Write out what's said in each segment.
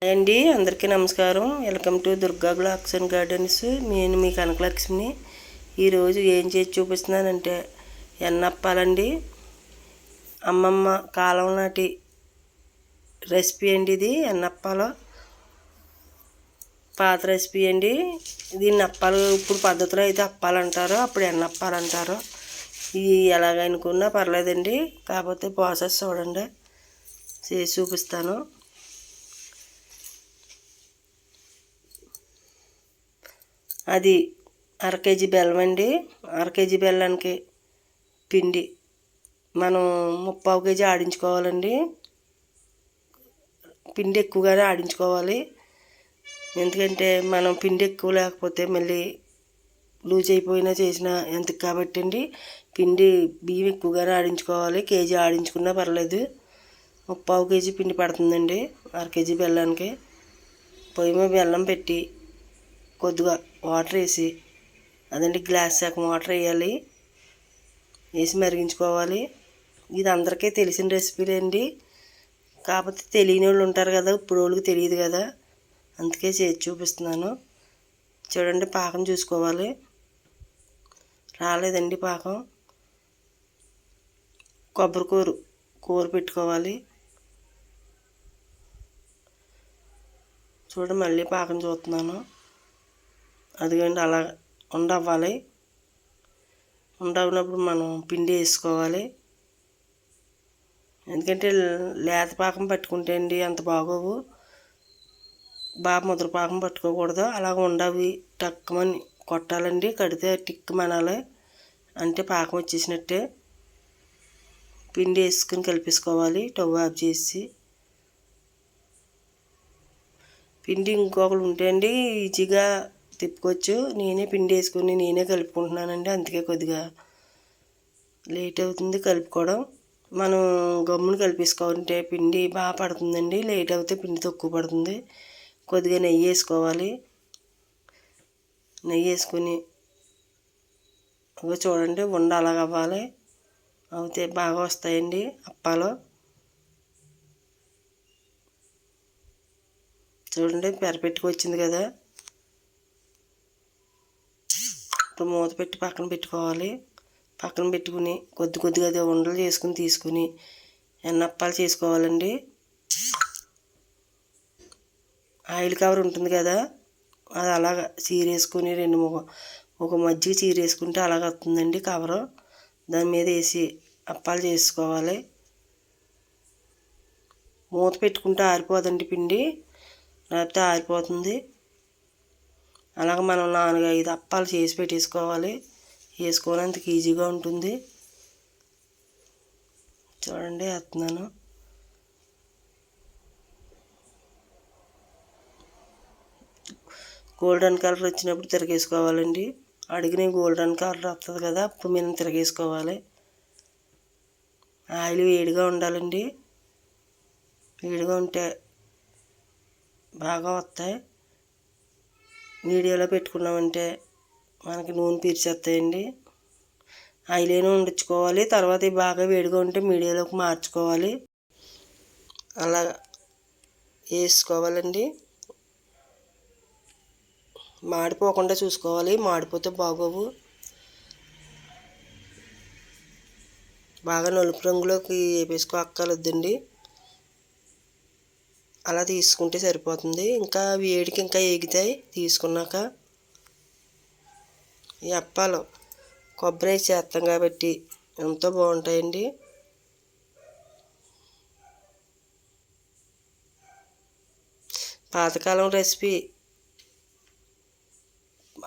Hi అండి, అందరికీ నమస్కారం. Welcome to Durga blogs and gardens. నేను మీ కనకలక్ష్మిని. ఈరోజు ఏం చేసి చూపిస్తున్నానంటే ఎన్నప్పాలండి. అమ్మమ్మ కాలం నాటి రెసిపీ అండి ఇది. ఎన్నప్పాలు పాత రెసిపీ అండి. దీన్ని అప్పాలు ఇప్పుడు పద్ధతిలో అయితే అప్పాలు అంటారు, అప్పుడు ఎన్నప్పాలు అంటారు. ఇది ఎలాగనుకున్నా పర్లేదండి, కాకపోతే ప్రాసెస్ చూడండి, చేసి చూపిస్తాను. అది 1/2 కేజీ బెల్లం అండి. 1/2 కేజీ బెల్లానికి పిండి మనం 3/4 కేజీ ఆడించుకోవాలండి. పిండి ఎక్కువగానే ఆడించుకోవాలి, ఎందుకంటే మనం పిండి ఎక్కువ లేకపోతే మళ్ళీ లూజ్ అయిపోయినా చేసినా ఎందుకు కాబట్టి అండి, బియ్యం ఎక్కువగానే ఆడించుకోవాలి. కేజీ ఆడించుకున్నా పర్లేదు. 3/4 కేజీ పిండి పడుతుందండి 1/2 కేజీ బెల్లానికి. పొయ్యి మీద బెల్లం పెట్టి కొద్దిగా వాటర్ వేసి, అదండి గ్లాస్ సగం వాటర్ వేయాలి, వేసి మరిగించుకోవాలి. ఇది అందరికీ తెలిసిన రెసిపీలే అండి, కాకపోతే తెలియని వాళ్ళు ఉంటారు కదా, ఇప్పుడు వాళ్ళకి తెలియదు కదా, అందుకే చేసి చూపిస్తున్నాను. చూడండి, పాకం చూసుకోవాలి. రాలేదండి పాకం. కొబ్బరి కూర పెట్టుకోవాలి. చూడండి, మళ్ళీ పాకం చూస్తున్నాను. అదిగండి అలా ఉండవ్వాలి. ఉండవునప్పుడు మనం పిండి వేసుకోవాలి, ఎందుకంటే లేత పాకం పట్టుకుంటే అండి అంత బాగోవు. బాగా ముద్ర పాకం పట్టుకోకూడదు. అలాగ ఉండవి టక్కుమని కొట్టాలండి, కడితే టిక్కుమనాలి, అంటే పాకం వచ్చేసినట్టే. పిండి వేసుకుని కలిపేసుకోవాలి. స్టవ్ ఆఫ్ చేసి పిండి ఇంకొకరు ఉంటే అండి ఈజీగా తిప్పుకోవచ్చు. నేనే పిండి వేసుకుని నేనే కలుపుకుంటున్నానండి, అందుకే కొద్దిగా లేట్ అవుతుంది కలుపుకోవడం. మనం గమ్మున కలిపేసుకోవాలంటే పిండి బాగా పడుతుందండి, లేట్ అవుతే పిండి తక్కువ పడుతుంది. కొద్దిగా నెయ్యి వేసుకోవాలి. నెయ్యి వేసుకుని చూడండి, ఉండ అలాగ అవ్వాలి, అయితే బాగా వస్తాయండి అప్పాలు. చూడండి, పెరపెట్టుకు వచ్చింది కదా. ఇప్పుడు మూత పెట్టి పక్కన పెట్టుకోవాలి. పక్కన పెట్టుకుని కొద్దిగా అది ఉండలు చేసుకుని తీసుకుని ఎన్నప్పాలు చేసుకోవాలండి. ఆయిల్ కవర్ ఉంటుంది కదా, అది అలాగ చీరేసుకుని ఒక మజ్జిగ చీరేసుకుంటే అలాగ వస్తుందండి కవరు. దాని మీద వేసి అప్పాలు చేసుకోవాలి. మూత పెట్టుకుంటే ఆరిపోదండి పిండి, లేకపోతే ఆరిపోతుంది. అలాగ మనం 4-5 అప్పాలు చేసి పెట్టేసుకోవాలి, వేసుకోవడానికి ఈజీగా ఉంటుంది. చూడండి, వేస్తున్నాను. గోల్డెన్ కలర్ వచ్చినప్పుడు తిరగేసుకోవాలండి. అడిగిన గోల్డెన్ కలర్ వస్తుంది కదా, అప్పుడు మనం తిరగేసుకోవాలి. ఆయిల్ వేడిగా ఉండాలండి, వేడిగా ఉంటే బాగా వస్తాయి. మీడియాలో పెట్టుకున్నామంటే మనకి నూనె పీల్చేస్తాయండి. ఆయిల్లోనే ఉండించుకోవాలి. తర్వాత బాగా వేడిగా ఉంటే మీడియాలోకి మార్చుకోవాలి. అలా వేసుకోవాలండి. మాడిపోకుండా చూసుకోవాలి, మాడిపోతే బాగోవు. బాగా నలుపు రంగులోకి వేసుకోక్కర్లేదండి, అలా తీసుకుంటే సరిపోతుంది. ఇంకా వేడికి ఇంకా ఎగుతాయి తీసుకున్నాక. ఈ అప్పాలు కొబ్బరి వేసి చేస్తాం కాబట్టి ఎంతో బాగుంటాయండి. పాతకాలం రెసిపీ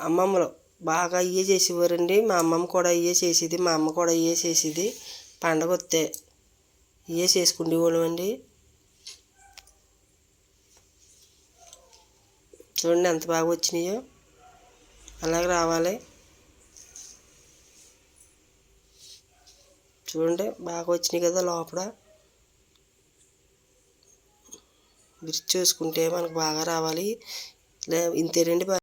అమ్మమ్మలో బాగా ఇవే చేసేవారండి. మా అమ్మమ్మ కూడా ఇవే చేసేది, మా అమ్మ కూడా ఇవే చేసేది. పండగ వస్తే ఇవే చేసుకునేవాళ్ళం అండి. చూడండి ఎంత బాగా వచ్చినాయో, అలాగే రావాలి. చూడండి, బాగా వచ్చినాయి కదా. లోపల మిర్చి చూసుకుంటే మనకు బాగా రావాలి. ఇంతేనండి.